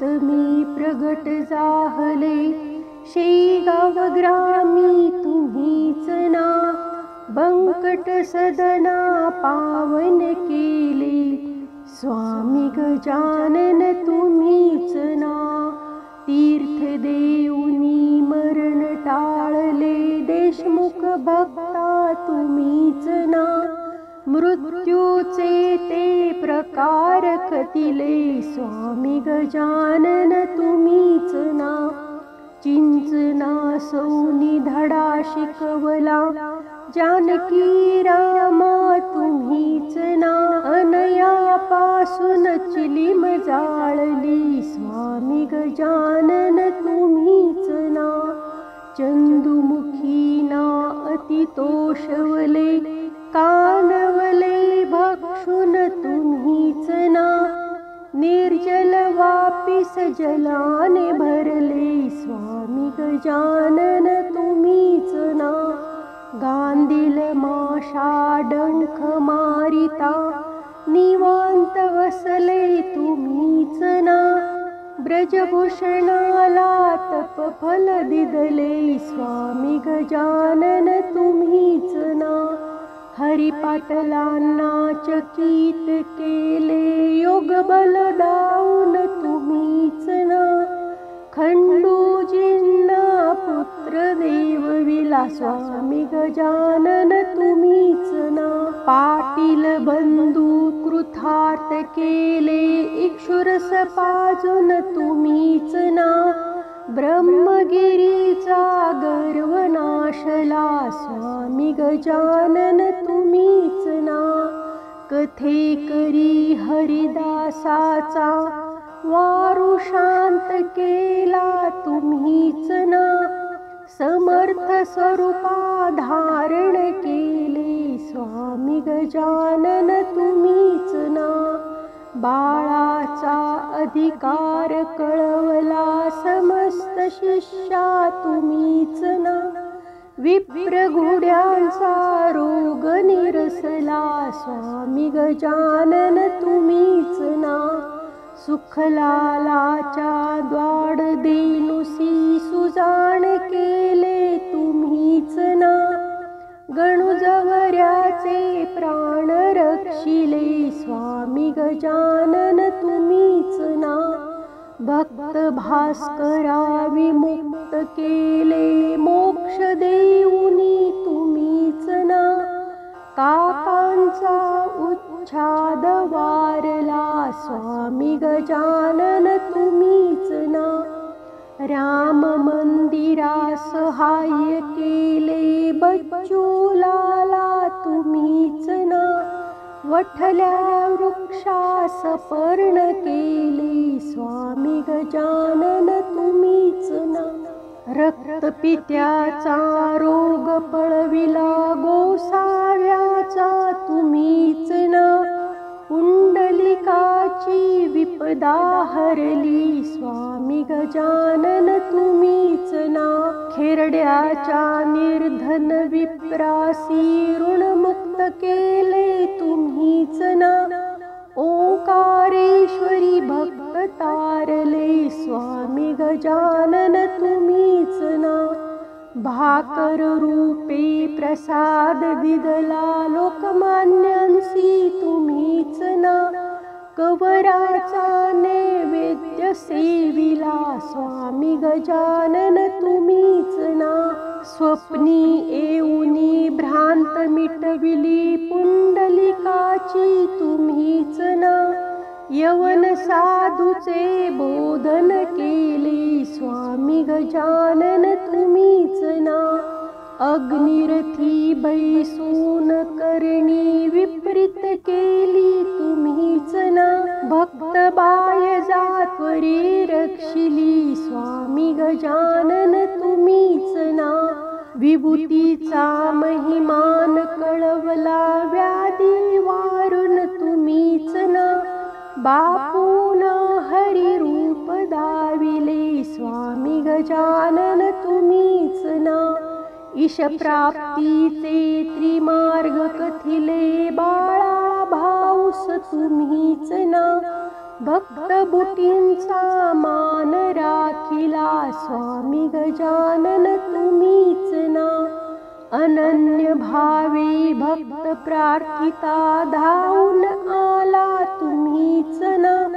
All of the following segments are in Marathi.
अस्तमी प्रगट जाहले, शेगाव ग्रामी तुम्हीच ना. बंकट सदना पावन केले, स्वामी गजानन तुम्हीच ना. तीर्थ देऊनी मरण टाळले, देशमुख भक्ता तुम्हीच ना. मृत्यूचे ते प्रकार कथिले, स्वामी गजानन तुम्हीच ना. चिंचना सौनी धडा शिकवला, जानकी रामा तुम्हीच ना. अनयापासून चिलीम जाळली, स्वामी गजानन तुम्हीच ना. चंदुमुखी ना अति तोषवले, कानवले भक्षुन तुम्हीच ना. निर्जल वापिस जलाने भरले, स्वामी गजानन तुम्हीच ना. गांधील माशा डंख मारिता, निवांत वसले तुम्हीच ना. ब्रजभूषणाला तपफल दिदले, स्वामी गजानन तुम्हीच ना. हरिपाटलांना चकित केले, योगबल दाऊन तुम्हीच ना. खंडूजींना पुत्र देवविला, स्वामी गजानन तुम्हीच ना. पाटील बंधू कृतार्थ केले, इक्षुरस पाजून तुम्हीच ना. ब्रह्मगिरीचा गर्व नाशला, स्वामी गजानन तुम्हीच ना. कथेकरी हरिदासाचा वारू शांत केला तुम्हीच ना. समर्थ स्वरूपा धारण केले, स्वामी गजानन तुम्हीच ना. बाळाचा अधिकार कळवला, समस्त शिष्या तुम्हीच ना. विप्र घोड्यांचा रोग निरसला, स्वामी गजानन तुम्हीच ना. सुखलालाच्या द्वाड देनुसी सुजाण केले तुम्हीच ना. गणुजवऱ्याचे प्राण रक्षिले, स्वामी गजानन तुम्हीच ना. भक्त भास्करा विमुक्त केले, मोक्ष देऊनी तुम्हीच ना. काकांचा उच्छाद वारला, स्वामी गजानन तुम्हीच ना. राम मंदिरा सहाय्य केले, बच्चूलाला तुम्हीच ना. वठल्या वृक्षास पर्ण केले, स्वामी गजानन तुम्हीच ना. रक्तपित्याचा रोग पळविला, गोसाव्याचा तुम्हीच ना. पुंडलिकाची विपदा हरली, स्वामी गजानन तुम्हीच ना. खेरड्याच्या निर्धन विप्रासी ऋणमुक्त केले तुम्हीच ना. ओंकारेश्वरी भक्त तारले, स्वामी गजानन तुम्हीच ना. भाकर रूपे प्रसाद दिदला, लोकमान्यांसी तुम्हीच ना. कवराचा नैवेद्य सेविला, स्वामी गजानन तुम्हीच ना. स्वप्नी येऊनी भ्रांत मिटविली, पुंडलिकाची तुम्हीच ना. यवन साधूचे बोधन केले, स्वामी गजानन तुम्हीच ना. अग्निरथी बैसून करणी विपरीत केली तुम्हीच ना. भक्त बाय जात्वरी रक्षिली, स्वामी गजानन तुम्हीच ना. विभूतीचा महिमान कळवला, व्याधी वारून तुम्हीच ना. बापून हरी रूप दाविले, स्वामी गजानन तुम्हीच ना. ईश प्राप्तीचे त्रिमार्ग कथिले, बाळा भाऊस तुम्हीच ना. भक्तबुटींचा मान राखिला स्वामी गजानन तुम्हीच ना. अनन्य भावे भक्त प्रार्थिता धावून आला तुम्हीच ना.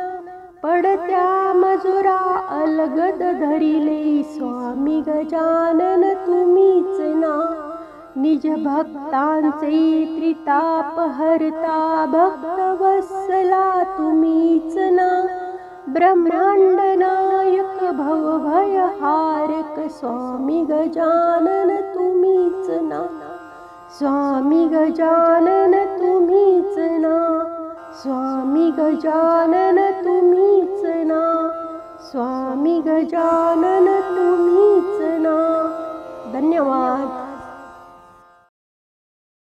पडत्या मजुरा अलगद धरिले स्वामी गजानन तुम्हीच ना. निज भक्तांचे त्रिताप हरता भक्त वत्सला तुम्हीच ना. ब्रह्मांड नायक भवभयहारक स्वामी गजानन तुम्हीच ना. स्वामी गजानन तुम्हीच ना. स्वामी गजानन तुम्हीच ना. स्वामी गजानन तुम्हीच ना. धन्यवाद.